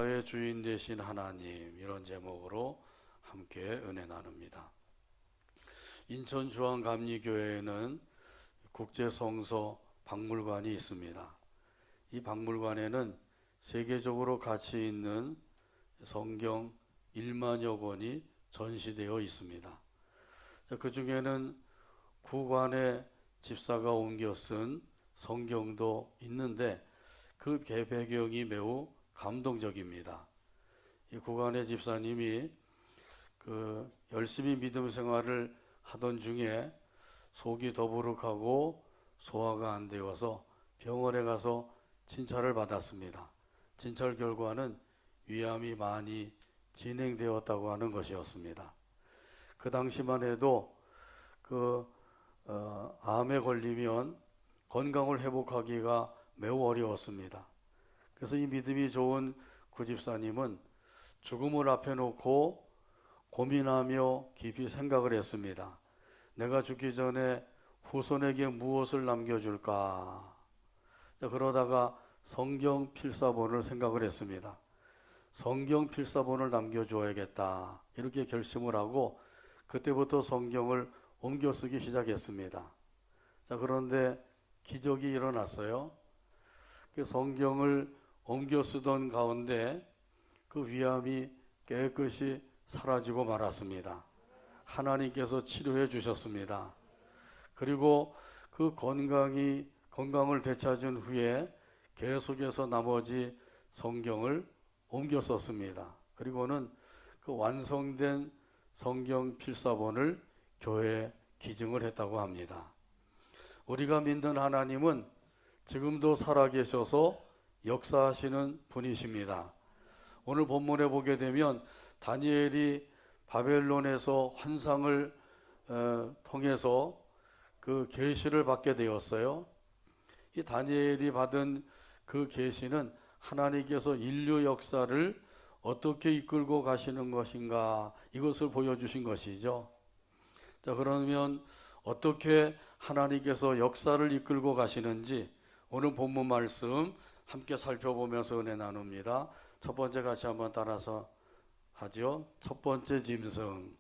의 주인 되신 하나님, 이런 제목으로 함께 은혜 나눕니다. 인천 주한감리교회에는 국제성서 박물관이 있습니다. 이 박물관에는 세계적으로 가치 있는 성경 1만여 권이 전시되어 있습니다. 그 중에는 구관의 집사가 옮겨 쓴 성경도 있는데 그 배경이 매우 감동적입니다. 이 구간의 집사님이 열심히 믿음 생활을 하던 중에 속이 더부룩하고 소화가 안 되어서 병원에 가서 진찰을 받았습니다. 진찰 결과는 위암이 많이 진행되었다고 하는 것이었습니다. 그 당시만 해도 암에 걸리면 건강을 회복하기가 매우 어려웠습니다. 그래서 이 믿음이 좋은 구집사님은 죽음을 앞에 놓고 고민하며 깊이 생각을 했습니다. 내가 죽기 전에 후손에게 무엇을 남겨줄까? 그러다가 성경 필사본을 생각을 했습니다. 성경 필사본을 남겨줘야겠다, 이렇게 결심을 하고 그때부터 성경을 옮겨 쓰기 시작했습니다. 그런데 기적이 일어났어요. 그 성경을 옮겨 쓰던 가운데 그 위암이 깨끗이 사라지고 말았습니다. 하나님께서 치료해 주셨습니다. 그리고 그 건강을 되찾은 후에 계속해서 나머지 성경을 옮겨 썼습니다. 그리고는 그 완성된 성경 필사본을 교회에 기증을 했다고 합니다. 우리가 믿는 하나님은 지금도 살아계셔서 역사하시는 분이십니다. 오늘 본문에 보게 되면 다니엘이 바벨론에서 환상을 통해서 그 계시를 받게 되었어요. 이 다니엘이 받은 그 계시는 하나님께서 인류 역사를 어떻게 이끌고 가시는 것인가, 이것을 보여주신 것이죠. 그러면 어떻게 하나님께서 역사를 이끌고 가시는지 오늘 본문 말씀 함께 살펴보면서 은혜 나눕니다. 첫 번째 같이 한번 따라서 하죠. 첫 번째 짐승.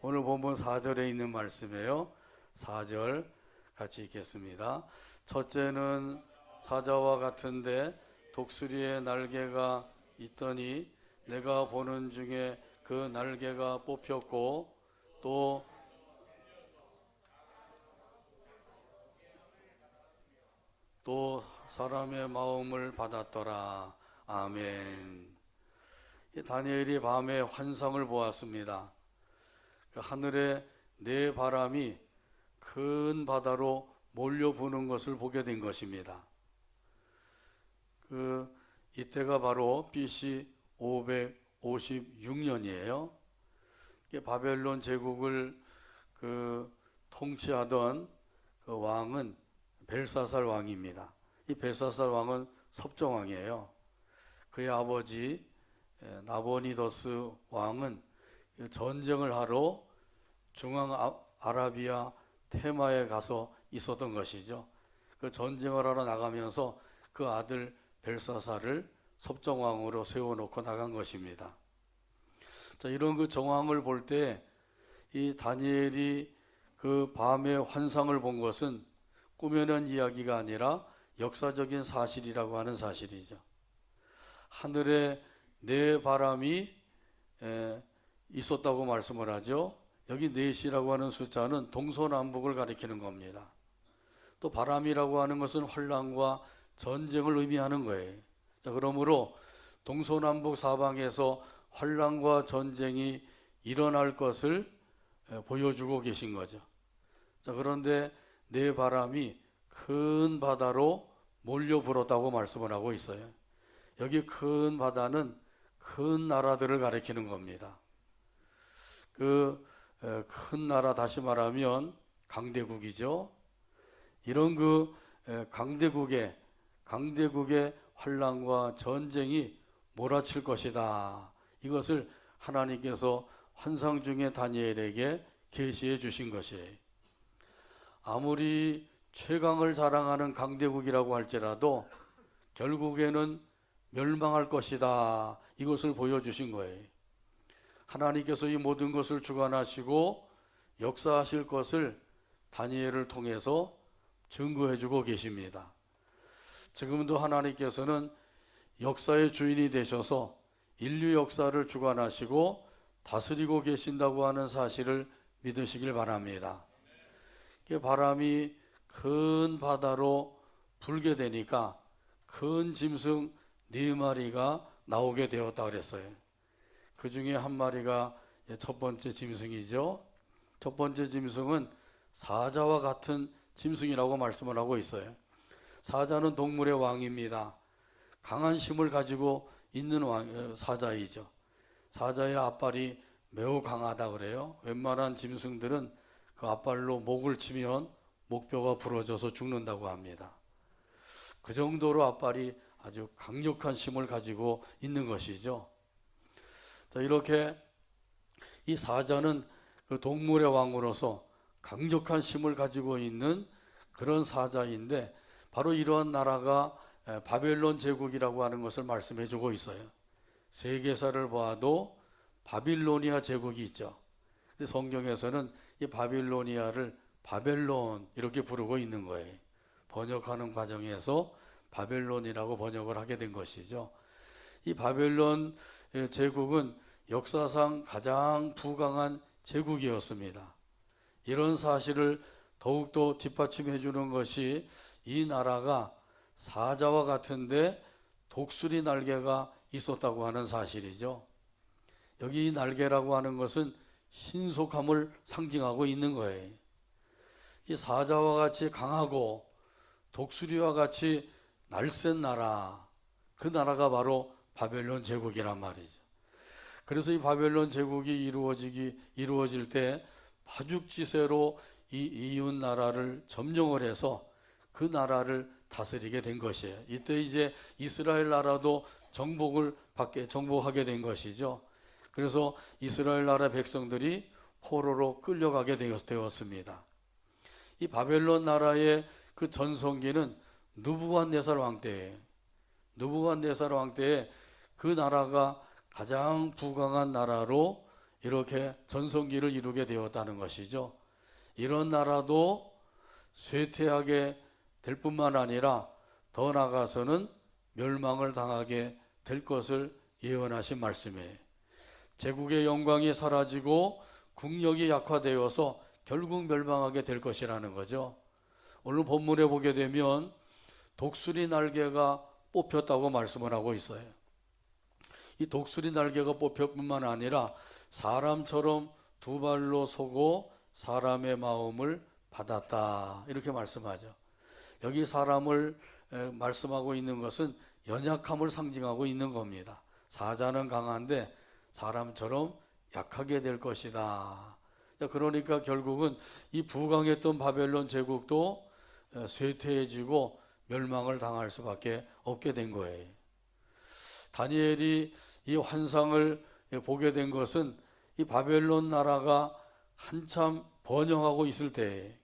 오늘 본문 4절에 있는 말씀이에요. 4절 같이 읽겠습니다. 첫째는 사자와 같은데 독수리의 날개가 있더니 내가 보는 중에 그 날개가 뽑혔고 또 사람의 마음을 받았더라. 아멘. 다니엘이 밤에 환상을 보았습니다. 그 하늘에 네 바람이 큰 바다로 몰려부는 것을 보게 된 것입니다. 이때가 바로 BC 556년이에요. 바벨론 제국을 통치하던 그 왕은 벨사살 왕입니다. 이 벨사살 왕은 섭정왕이에요. 그의 아버지 나보니더스 왕은 전쟁을 하러 중앙 아라비아 테마에 가서 있었던 것이죠. 그 전쟁을 하러 나가면서 그 아들 벨사살을 섭정왕으로 세워놓고 나간 것입니다. 이런 그 정황을 볼 때 이 다니엘이 그 밤의 환상을 본 것은 꾸며낸 이야기가 아니라 역사적인 사실이라고 하는 사실이죠. 하늘에 네 바람이 있었다고 말씀을 하죠. 여기 넷이라고 하는 숫자는 동서남북을 가리키는 겁니다. 또 바람이라고 하는 것은 환란과 전쟁을 의미하는 거예요. 그러므로 동서남북 사방에서 환란과 전쟁이 일어날 것을 보여주고 계신 거죠. 그런데 네 바람이 큰 바다로 몰려 불었다고 말씀을 하고 있어요. 여기 큰 바다는 큰 나라들을 가리키는 겁니다. 큰 나라, 다시 말하면 강대국이죠. 이런 강대국의 환란과 전쟁이 몰아칠 것이다. 이것을 하나님께서 환상 중에 다니엘에게 계시해 주신 것이에요. 아무리 최강을 자랑하는 강대국이라고 할지라도 결국에는 멸망할 것이다. 이것을 보여주신 거예요. 하나님께서 이 모든 것을 주관하시고 역사하실 것을 다니엘을 통해서 증거해주고 계십니다. 지금도 하나님께서는 역사의 주인이 되셔서 인류 역사를 주관하시고 다스리고 계신다고 하는 사실을 믿으시길 바랍니다. 바람이 큰 바다로 불게 되니까 큰 짐승 4마리가 나오게 되었다 그랬어요. 그 중에 한 마리가 첫 번째 짐승이죠. 첫 번째 짐승은 사자와 같은 짐승이라고 말씀을 하고 있어요. 사자는 동물의 왕입니다. 강한 힘을 가지고 있는 사자이죠. 사자의 앞발이 매우 강하다 그래요. 웬만한 짐승들은 그 앞발로 목을 치면 목뼈가 부러져서 죽는다고 합니다. 그 정도로 앞발이 아주 강력한 힘을 가지고 있는 것이죠. 자, 이렇게 이 사자는 그 동물의 왕으로서 강력한 힘을 가지고 있는 그런 사자인데, 바로 이러한 나라가 바벨론 제국이라고 하는 것을 말씀해 주고 있어요. 세계사를 봐도 바빌로니아 제국이 있죠. 성경에서는 이 바빌로니아를 바벨론 이렇게 부르고 있는 거예요. 번역하는 과정에서 바벨론이라고 번역을 하게 된 것이죠. 이 바벨론 제국은 역사상 가장 부강한 제국이었습니다. 이런 사실을 더욱더 뒷받침해 주는 것이 이 나라가 사자와 같은데 독수리 날개가 있었다고 하는 사실이죠. 여기 이 날개라고 하는 것은 신속함을 상징하고 있는 거예요. 이 사자와 같이 강하고 독수리와 같이 날쌘 나라, 그 나라가 바로 바벨론 제국이란 말이죠. 그래서 이 바벨론 제국이 이루어질 때 파죽지세로 이 이웃 나라를 점령을 해서 그 나라를 다스리게 된 것이에요. 이때 이제 이스라엘 나라도 정복하게 된 것이죠. 그래서 이스라엘 나라 백성들이 포로로 끌려가게 되었습니다. 이 바벨론 나라의 그 전성기는 느부갓네살 왕 때예요. 느부갓네살 왕 때에 그 나라가 가장 부강한 나라로 이렇게 전성기를 이루게 되었다는 것이죠. 이런 나라도 쇠퇴하게 될 뿐만 아니라 더 나아가서는 멸망을 당하게 될 것을 예언하신 말씀이에요. 제국의 영광이 사라지고 국력이 약화되어서 결국 멸망하게 될 것이라는 거죠. 오늘 본문에 보게 되면 독수리 날개가 뽑혔다고 말씀을 하고 있어요. 이 독수리 날개가 뽑힐 뿐만 아니라 사람처럼 2발로 서고 사람의 마음을 받았다, 이렇게 말씀하죠. 여기 사람을 말씀하고 있는 것은 연약함을 상징하고 있는 겁니다. 사자는 강한데 사람처럼 약하게 될 것이다. 그러니까 결국은 이 부강했던 바벨론 제국도 쇠퇴해지고 멸망을 당할 수밖에 없게 된 거예요. 다니엘이 이 환상을 보게 된 것은 이 바벨론 나라가 한참 번영하고 있을 때에,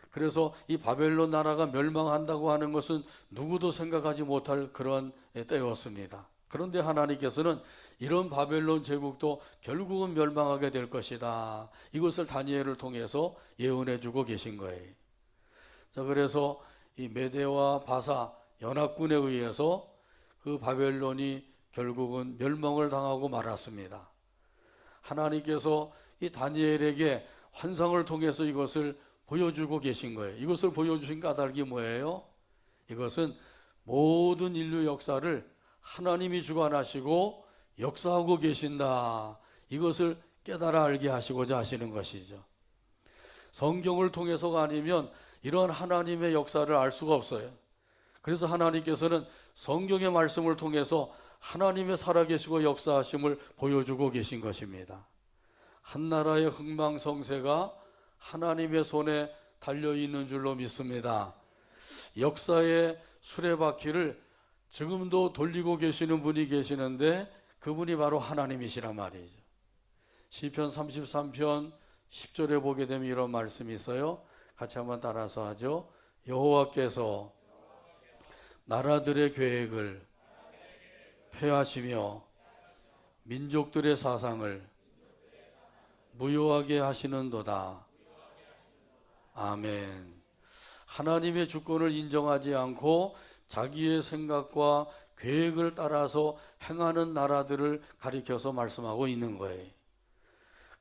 그래서 이 바벨론 나라가 멸망한다고 하는 것은 누구도 생각하지 못할 그런 때였습니다. 그런데 하나님께서는 이런 바벨론 제국도 결국은 멸망하게 될 것이다, 이것을 다니엘을 통해서 예언해 주고 계신 거예요. 자, 그래서 이 메대와 바사 연합군에 의해서 그 바벨론이 결국은 멸망을 당하고 말았습니다. 하나님께서 이 다니엘에게 환상을 통해서 이것을 보여주고 계신 거예요. 이것을 보여주신 까닭이 뭐예요? 이것은 모든 인류 역사를 하나님이 주관하시고 역사하고 계신다, 이것을 깨달아 알게 하시고자 하시는 것이죠. 성경을 통해서가 아니면 이런 하나님의 역사를 알 수가 없어요. 그래서 하나님께서는 성경의 말씀을 통해서 하나님의 살아계시고 역사하심을 보여주고 계신 것입니다. 한 나라의 흥망성쇠가 하나님의 손에 달려있는 줄로 믿습니다. 역사의 수레바퀴를 지금도 돌리고 계시는 분이 계시는데 그분이 바로 하나님이시란 말이죠. 시편 33편 10절에 보게 되면 이런 말씀이 있어요. 같이 한번 따라서 하죠. 여호와께서 나라들의 계획을 폐하시며 민족들의 사상을 무효하게 하시는도다. 아멘. 하나님의 주권을 인정하지 않고 자기의 생각과 계획을 따라서 행하는 나라들을 가리켜서 말씀하고 있는 거예요.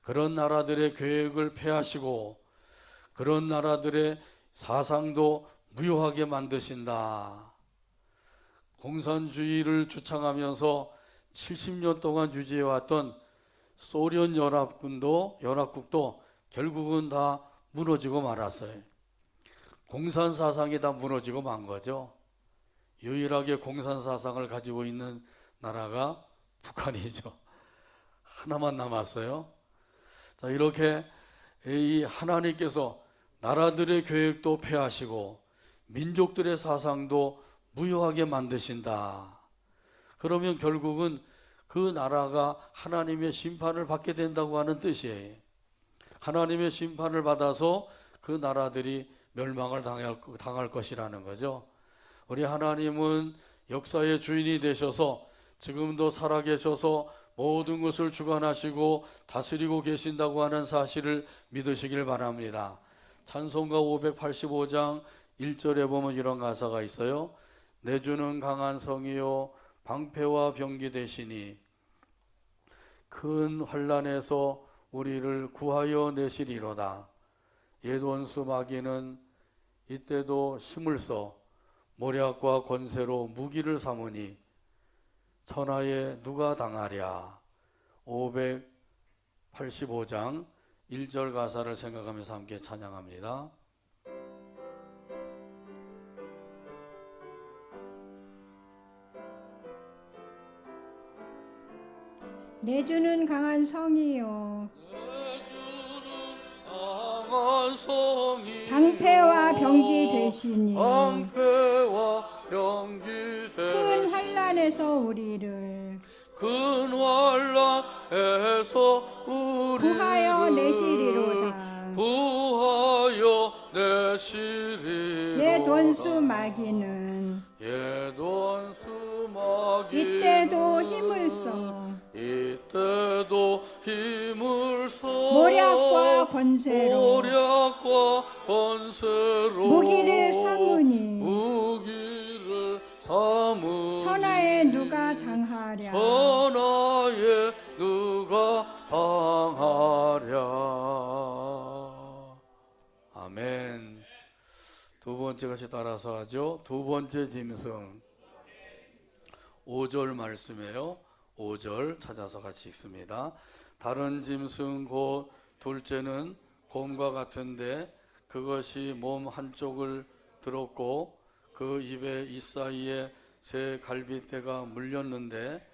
그런 나라들의 계획을 폐하시고 그런 나라들의 사상도 무효하게 만드신다. 공산주의를 주창하면서 70년 동안 유지해왔던 소련 연합국도 결국은 다 무너지고 말았어요. 공산 사상이 다 무너지고 만 거죠. 유일하게 공산 사상을 가지고 있는 나라가 북한이죠. 하나만 남았어요. 자, 이렇게 이 하나님께서 나라들의 계획도 폐하시고 민족들의 사상도 무효하게 만드신다. 그러면 결국은 그 나라가 하나님의 심판을 받게 된다고 하는 뜻이에요. 하나님의 심판을 받아서 그 나라들이 멸망을 당할 것이라는 거죠. 우리 하나님은 역사의 주인이 되셔서 지금도 살아계셔서 모든 것을 주관하시고 다스리고 계신다고 하는 사실을 믿으시길 바랍니다. 찬송가 585장 1절에 보면 이런 가사가 있어요. 내 주는 강한 성이요 방패와 병기 되시니 큰 환난에서 우리를 구하여 내시리로다. 옛 원수 마귀는 이때도 힘을 써 모략과 권세로 무기를 삼으니 천하에 누가 당하랴. 585장 1절 가사를 생각하면서 함께 찬양합니다. 내 주는 강한 성이요 방패와 병기 되시니 큰 환난에서 우리를 구하여 내시리로다. 옛 원수 마귀는 이때도 힘을 써 모략과 권세로 무기를 삼으니 천하에 누가 당하랴. 아멘. 두 번째 같이 따라서 하죠. 두 번째 짐승 5절 말씀이에요. 5절 찾아서 같이 읽습니다. 다른 짐승 곧 둘째는 곰과 같은데 그것이 몸 한쪽을 들었고 그 입에 이 사이에 새 갈빗대가 물렸는데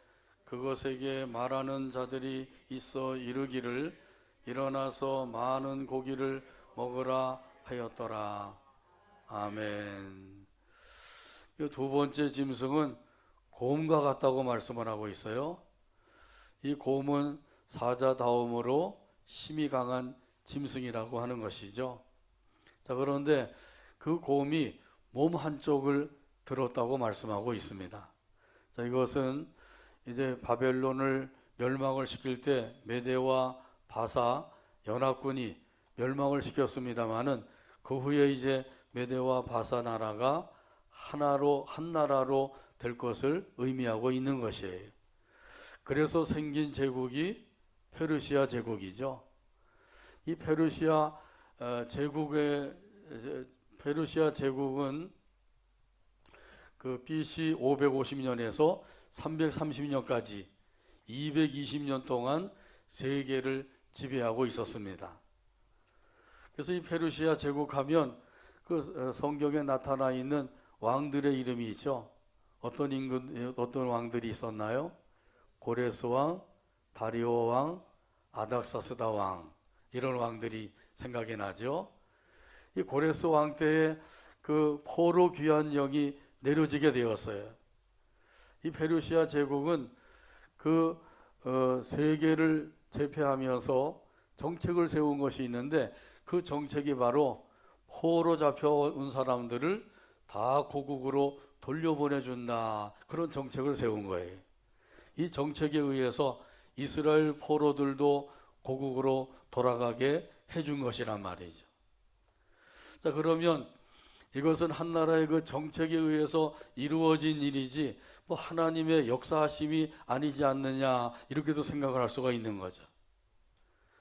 그것에게 말하는 자들이 있어 이르기를 일어나서 많은 고기를 먹으라 하였더라. 아멘. 이 두 번째 짐승은 곰과 같다고 말씀을 하고 있어요. 이 곰은 사자다움으로 힘이 강한 짐승이라고 하는 것이죠. 자, 그런데 그 곰이 몸 한쪽을 들었다고 말씀하고 있습니다. 자, 이것은 이제 바벨론을 멸망을 시킬 때 메대와 바사 연합군이 멸망을 시켰습니다마는 그 후에 이제 메대와 바사 나라가 한 나라로 될 것을 의미하고 있는 것이에요. 그래서 생긴 제국이 페르시아 제국이죠. 이 페르시아 제국은 그 BC 550년에서 330년까지 220년 동안 세계를 지배하고 있었습니다. 그래서 이 페르시아 제국하면 그 성경에 나타나 있는 왕들의 이름이 있죠. 어떤 왕들이 있었나요? 고레스 왕, 다리오 왕, 아닥사스다 왕, 이런 왕들이 생각이 나죠. 이 고레스 왕 때에 그 포로 귀환 영이 내려지게 되었어요. 이 페르시아 제국은 그 세계를 제패하면서 정책을 세운 것이 있는데 그 정책이 바로 포로 잡혀온 사람들을 다 고국으로 돌려보내준다, 그런 정책을 세운 거예요. 이 정책에 의해서 이스라엘 포로들도 고국으로 돌아가게 해준 것이란 말이죠. 자, 그러면 이것은 한 나라의 그 정책에 의해서 이루어진 일이지 뭐 하나님의 역사하심이 아니지 않느냐 이렇게도 생각을 할 수가 있는 거죠.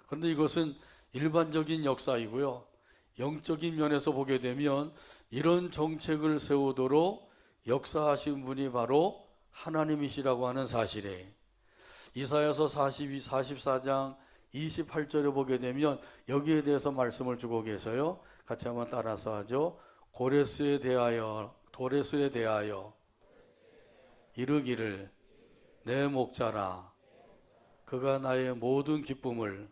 그런데 이것은 일반적인 역사이고요. 영적인 면에서 보게 되면 이런 정책을 세우도록 역사하신 분이 바로 하나님이시라고 하는 사실이에요. 이사야서 44장 28절에 보게 되면 여기에 대해서 말씀을 주고 계셔요. 같이 한번 따라서 하죠. 고레스에 대하여 이르기를 내 목자라 그가 나의 모든 기쁨을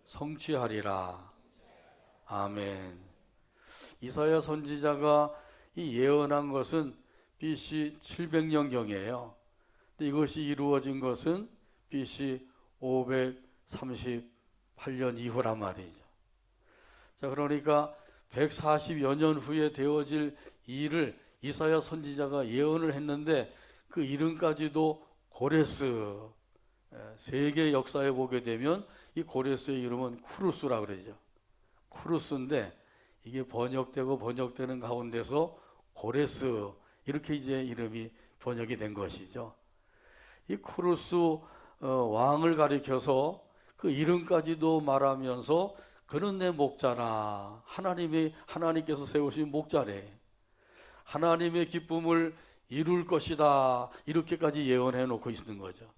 성취하리라. 아멘. 이사야 선지자가 이 예언한 것은 BC 700년경이에요. 근데 이것이 이루어진 것은 BC 538년 이후란 말이죠. 자, 그러니까 140여 년 후에 되어질 일을 이사야 선지자가 예언을 했는데 그 이름까지도 고레스, 세계 역사에 보게 되면 이 고레스의 이름은 쿠루스라 그러죠. 쿠루스인데 이게 번역되는 가운데서 고레스 이렇게 이제 이름이 번역이 된 것이죠. 이 쿠루스 왕을 가리켜서 그 이름까지도 말하면서 그는 내 목자라. 하나님께서 세우신 목자래. 하나님의 기쁨을 이룰 것이다. 이렇게까지 예언해 놓고 있는 거죠.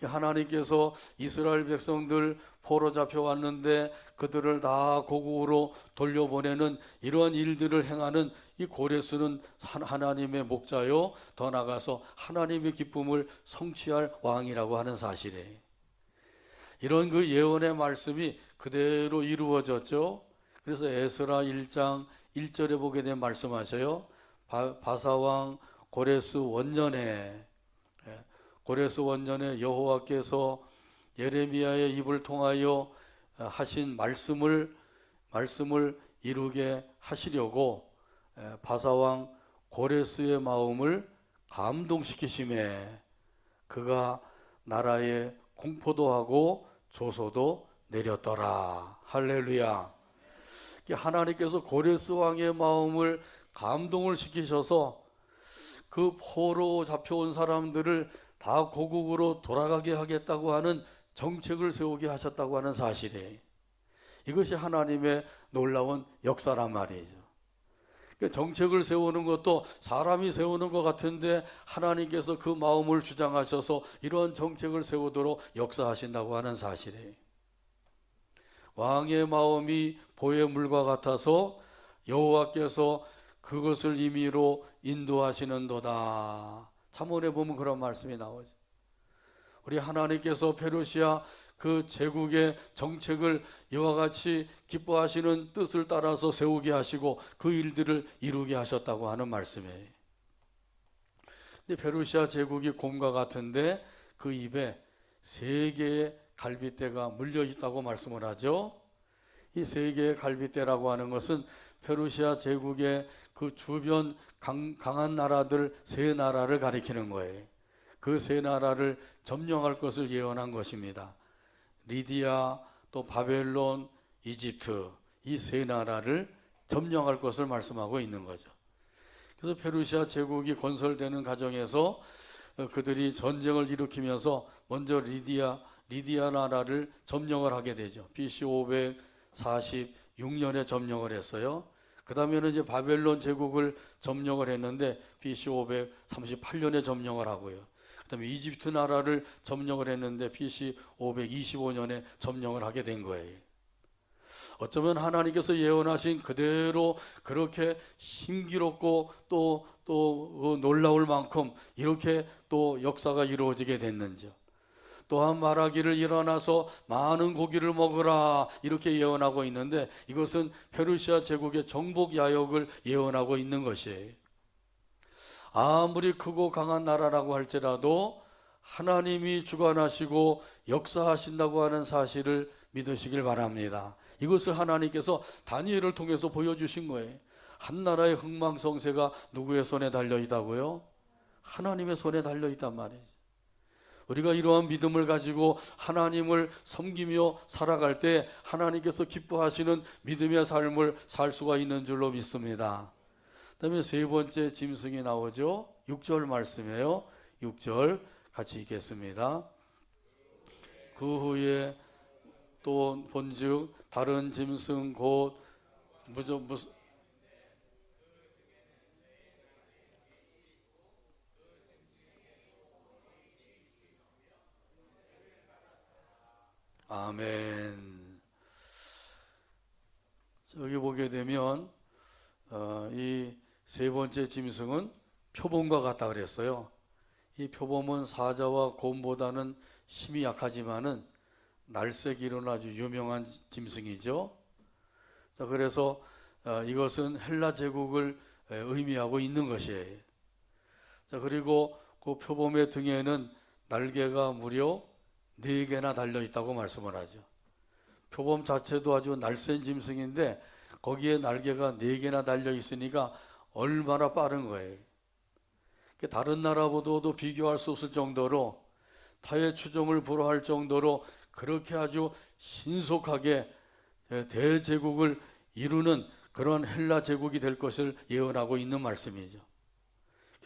하나님께서 이스라엘 백성들 포로 잡혀왔는데 그들을 다 고국으로 돌려보내는 이러한 일들을 행하는 이 고레스는 하나님의 목자요, 더 나아가서 하나님의 기쁨을 성취할 왕이라고 하는 사실이에요. 이런 그 예언의 말씀이 그대로 이루어졌죠. 그래서 에스라 1장 1절에 보게 되면 말씀하셔요. 바사왕 고레스 원년에 여호와께서 예레미야의 입을 통하여 하신 말씀을 이루게 하시려고 바사왕 고레스의 마음을 감동시키심에 그가 나라에 공포도 하고 조소도 내렸더라. 할렐루야. 하나님께서 고레스 왕의 마음을 감동을 시키셔서 그 포로 잡혀온 사람들을 다 고국으로 돌아가게 하겠다고 하는 정책을 세우게 하셨다고 하는 사실이에요. 이것이 하나님의 놀라운 역사란 말이죠. 정책을 세우는 것도 사람이 세우는 것 같은데 하나님께서 그 마음을 주장하셔서 이러한 정책을 세우도록 역사하신다고 하는 사실이에요. 왕의 마음이 보의 물과 같아서 여호와께서 그것을 임의로 인도하시는도다. 잠언에 보면 그런 말씀이 나오죠. 우리 하나님께서 페르시아 그 제국의 정책을 이와 같이 기뻐하시는 뜻을 따라서 세우게 하시고 그 일들을 이루게 하셨다고 하는 말씀이에요. 근데 페르시아 제국이 곰과 같은데 그 입에 세 개의 갈빗대가 물려 있다고 말씀을 하죠. 이 세 개의 갈빗대라고 하는 것은 페르시아 제국의 그 주변 강한 나라들 세 나라를 가리키는 거예요. 그 세 나라를 점령할 것을 예언한 것입니다. 리디아, 또 바벨론, 이집트 이 세 나라를 점령할 것을 말씀하고 있는 거죠. 그래서 페르시아 제국이 건설되는 과정에서 그들이 전쟁을 일으키면서 먼저 리디아 나라를 점령을 하게 되죠. BC 546년에 점령을 했어요. 그 다음에는 이제 바벨론 제국을 점령을 했는데 BC 538년에 점령을 하고요. 그 다음에 이집트 나라를 점령을 했는데 BC 525년에 점령을 하게 된 거예요. 어쩌면 하나님께서 예언하신 그대로 그렇게 신기롭고 또 놀라울 만큼 이렇게 또 역사가 이루어지게 됐는지요. 또한 말하기를 일어나서 많은 고기를 먹으라 이렇게 예언하고 있는데 이것은 페르시아 제국의 정복 야역을 예언하고 있는 것이에요. 아무리 크고 강한 나라라고 할지라도 하나님이 주관하시고 역사하신다고 하는 사실을 믿으시길 바랍니다. 이것을 하나님께서 다니엘을 통해서 보여주신 거예요. 한 나라의 흥망성쇠가 누구의 손에 달려있다고요? 하나님의 손에 달려 있단 말이죠. 우리가 이러한 믿음을 가지고 하나님을 섬기며 살아갈 때 하나님께서 기뻐하시는 믿음의 삶을 살 수가 있는 줄로 믿습니다. 그다음에 세 번째 짐승이 나오죠. 6절 말씀이에요. 6절 같이 읽겠습니다. 그 후에 또 본즉 다른 짐승 곧 아멘. 여기 보게 되면 이 세 번째 짐승은 표범과 같다 그랬어요. 이 표범은 사자와 곰보다는 힘이 약하지만은 날쌔기로는 아주 유명한 짐승이죠. 자, 그래서 이것은 헬라 제국을 의미하고 있는 것이에요. 자, 그리고 그 표범의 등에는 날개가 무려 4개나 달려 있다고 말씀을 하죠. 표범 자체도 아주 날쌘 짐승인데 거기에 날개가 4개나 달려 있으니까 얼마나 빠른 거예요. 다른 나라보다도 비교할 수 없을 정도로 타의 추종을 불허할 정도로 그렇게 아주 신속하게 대제국을 이루는 그런 헬라 제국이 될 것을 예언하고 있는 말씀이죠.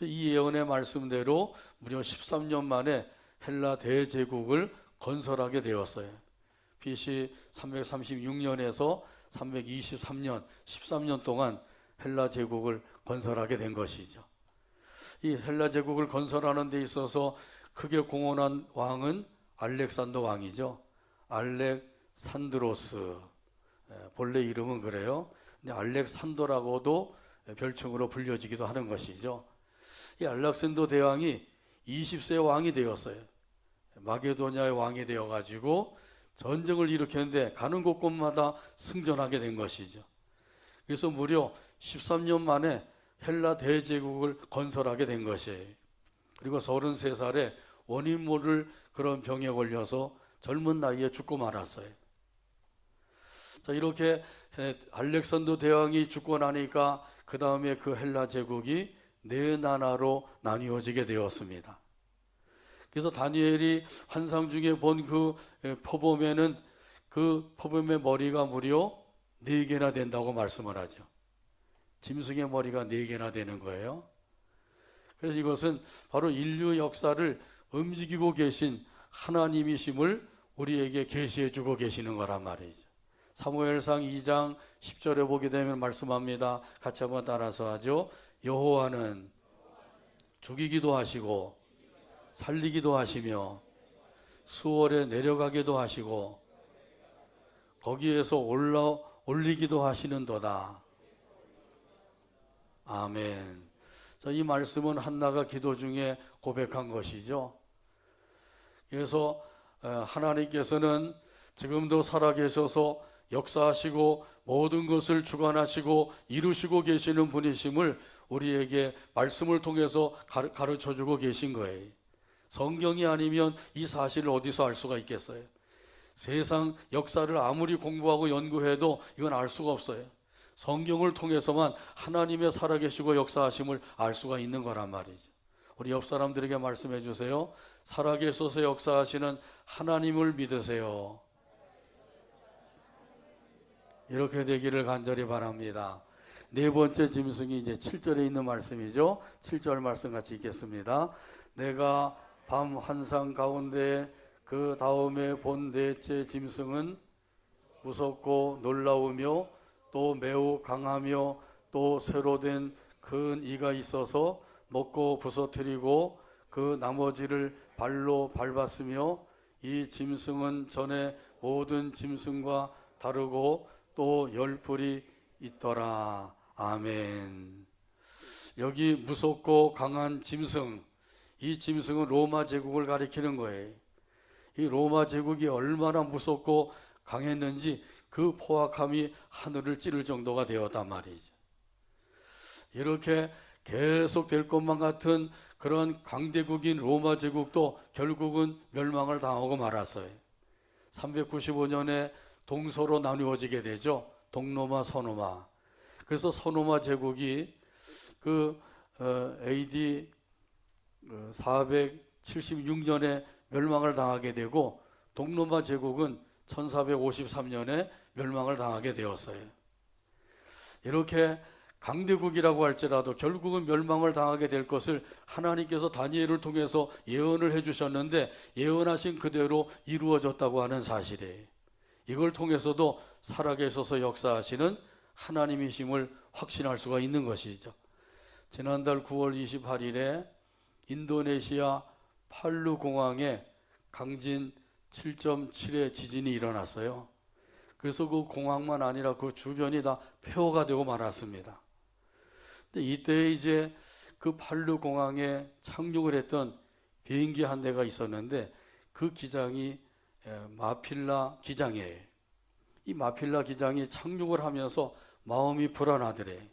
이 예언의 말씀대로 무려 13년 만에 헬라 대제국을 건설하게 되었어요. BC 336년에서 323년, 13년 동안 헬라 제국을 건설하게 된 것이죠. 이 헬라 제국을 건설하는 데 있어서 크게 공헌한 왕은 알렉산더 왕이죠. 알렉산드로스, 본래 이름은 그래요. 근데 알렉산더라고도 별칭으로 불려지기도 하는 것이죠. 이 알렉산더 대왕이 20세 왕이 되었어요. 마게도냐의 왕이 되어가지고 전쟁을 일으켰는데 가는 곳곳마다 승전하게 된 것이죠. 그래서 무려 13년 만에 헬라 대제국을 건설하게 된 것이에요. 그리고 33살에 원인 모를 그런 병에 걸려서 젊은 나이에 죽고 말았어요. 자, 이렇게 알렉산더 대왕이 죽고 나니까 그 다음에 그 헬라 제국이 4나라로 나뉘어지게 되었습니다. 그래서 다니엘이 환상 중에 본 그 표범에는 그 표범의 머리가 무려 4개나 된다고 말씀을 하죠. 짐승의 머리가 4개나 되는 거예요. 그래서 이것은 바로 인류 역사를 움직이고 계신 하나님이심을 우리에게 계시해 주고 계시는 거란 말이죠. 사무엘상 2장 10절에 보게 되면 말씀합니다. 같이 한번 따라서 하죠. 여호와는 죽이기도 하시고 살리기도 하시며 수월에 내려가기도 하시고 거기에서 올리기도 하시는도다. 아멘. 자, 이 말씀은 한나가 기도 중에 고백한 것이죠. 그래서 하나님께서는 지금도 살아계셔서 역사하시고 모든 것을 주관하시고 이루시고 계시는 분이심을 우리에게 말씀을 통해서 가르쳐주고 계신 거예요. 성경이 아니면 이 사실을 어디서 알 수가 있겠어요? 세상 역사를 아무리 공부하고 연구해도 이건 알 수가 없어요. 성경을 통해서만 하나님의 살아계시고 역사하심을 알 수가 있는 거란 말이죠. 우리 옆 사람들에게 말씀해 주세요. 살아계셔서 역사하시는 하나님을 믿으세요. 이렇게 되기를 간절히 바랍니다. 4번째 짐승이 이제 7절에 있는 말씀이죠. 7절 말씀 같이 읽겠습니다. 내가 밤 환상 가운데 그 다음에 본 4째 짐승은 무섭고 놀라우며 또 매우 강하며 또 쇠로 된 큰 이가 있어서 먹고 부서뜨리고 그 나머지를 발로 밟았으며 이 짐승은 전에 모든 짐승과 다르고 또 10뿔이 있더라. 아멘. 여기 무섭고 강한 짐승, 이 짐승은 로마 제국을 가리키는 거예요. 이 로마 제국이 얼마나 무섭고 강했는지 그 포악함이 하늘을 찌를 정도가 되었단 말이죠. 이렇게 계속 될 것만 같은 그런 강대국인 로마 제국도 결국은 멸망을 당하고 말았어요. 395년에 동서로 나누어지게 되죠. 동로마, 서로마. 그래서 서로마 제국이 그 AD 476년에 멸망을 당하게 되고 동로마 제국은 1453년에 멸망을 당하게 되었어요. 이렇게 강대국이라고 할지라도 결국은 멸망을 당하게 될 것을 하나님께서 다니엘을 통해서 예언을 해주셨는데 예언하신 그대로 이루어졌다고 하는 사실이에요. 이걸 통해서도 살아계셔서 역사하시는 하나님이심을 확신할 수가 있는 것이죠. 지난달 9월 28일에 인도네시아 팔루 공항에 강진 7.7의 지진이 일어났어요. 그래서 그 공항만 아니라 그 주변이 다 폐허가 되고 말았습니다. 근데 이때 이제 그 팔루 공항에 착륙을 했던 비행기 한 대가 있었는데 그 기장이 마필라 기장이에요. 이 마필라 기장이 착륙을 하면서 마음이 불안하더래.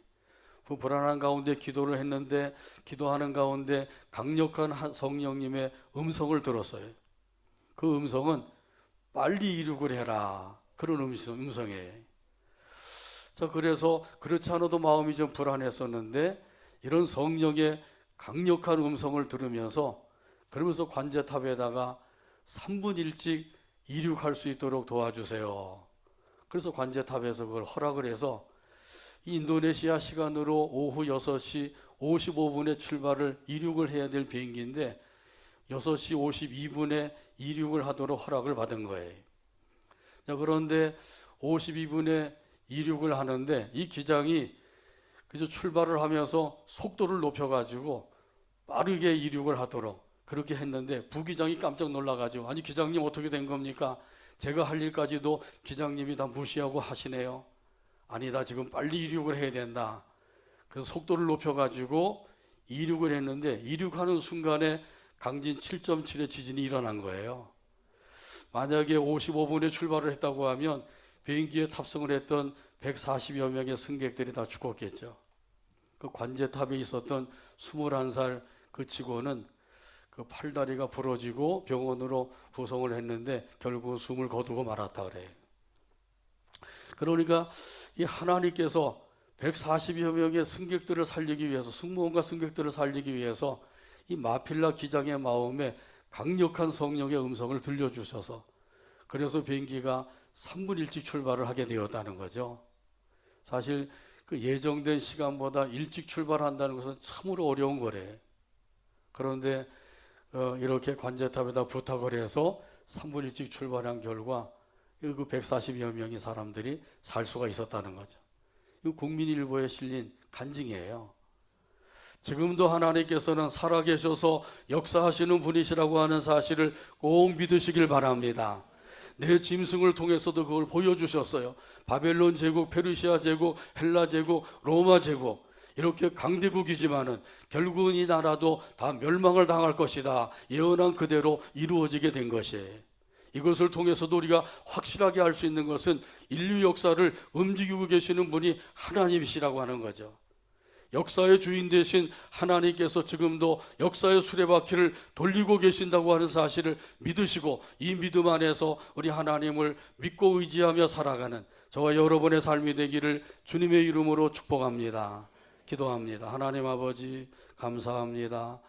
그 불안한 가운데 기도를 했는데 기도하는 가운데 강력한 성령님의 음성을 들었어요. 그 음성은 빨리 이륙을 해라. 그런 음성이에요. 자, 그래서 그렇지 않아도 마음이 좀 불안했었는데 이런 성령의 강력한 음성을 들으면서 그러면서 관제탑에다가 3분 일찍 이륙할 수 있도록 도와주세요. 그래서 관제탑에서 그걸 허락을 해서 인도네시아 시간으로 오후 6시 55분에 출발을 이륙을 해야 될 비행기인데 6시 52분에 이륙을 하도록 허락을 받은 거예요. 자, 그런데 52분에 이륙을 하는데 이 기장이 그저 출발을 하면서 속도를 높여가지고 빠르게 이륙을 하도록 그렇게 했는데 부기장이 깜짝 놀라가지고 아니 기장님 어떻게 된 겁니까? 제가 할 일까지도 기장님이 다 무시하고 하시네요. 아니다, 지금 빨리 이륙을 해야 된다. 그래서 속도를 높여가지고 이륙을 했는데 이륙하는 순간에 강진 7.7의 지진이 일어난 거예요. 만약에 55분에 출발을 했다고 하면 비행기에 탑승을 했던 140여 명의 승객들이 다 죽었겠죠. 그 관제탑에 있었던 21살 그 직원은 그 팔다리가 부러지고 병원으로 후송을 했는데 결국 숨을 거두고 말았다 그래요. 그러니까 이 하나님께서 140여 명의 승객들을 살리기 위해서 승무원과 승객들을 살리기 위해서 이 마필라 기장의 마음에 강력한 성령의 음성을 들려주셔서 그래서 비행기가 3분 일찍 출발을 하게 되었다는 거죠. 사실 그 예정된 시간보다 일찍 출발한다는 것은 참으로 어려운 거래. 그런데 이렇게 관제탑에다 부탁을 해서 3분 일찍 출발한 결과 그 140여 명의 사람들이 살 수가 있었다는 거죠. 이 국민일보에 실린 간증이에요. 지금도 하나님께서는 살아계셔서 역사하시는 분이시라고 하는 사실을 꼭 믿으시길 바랍니다. 내 짐승을 통해서도 그걸 보여주셨어요. 바벨론 제국, 페르시아 제국, 헬라 제국, 로마 제국 이렇게 강대국이지만은 결국은 이 나라도 다 멸망을 당할 것이다. 예언한 그대로 이루어지게 된 것이에요. 이것을 통해서도 우리가 확실하게 알 수 있는 것은 인류 역사를 움직이고 계시는 분이 하나님이시라고 하는 거죠. 역사의 주인 되신 하나님께서 지금도 역사의 수레바퀴를 돌리고 계신다고 하는 사실을 믿으시고 이 믿음 안에서 우리 하나님을 믿고 의지하며 살아가는 저와 여러분의 삶이 되기를 주님의 이름으로 축복합니다. 기도합니다. 하나님 아버지 감사합니다.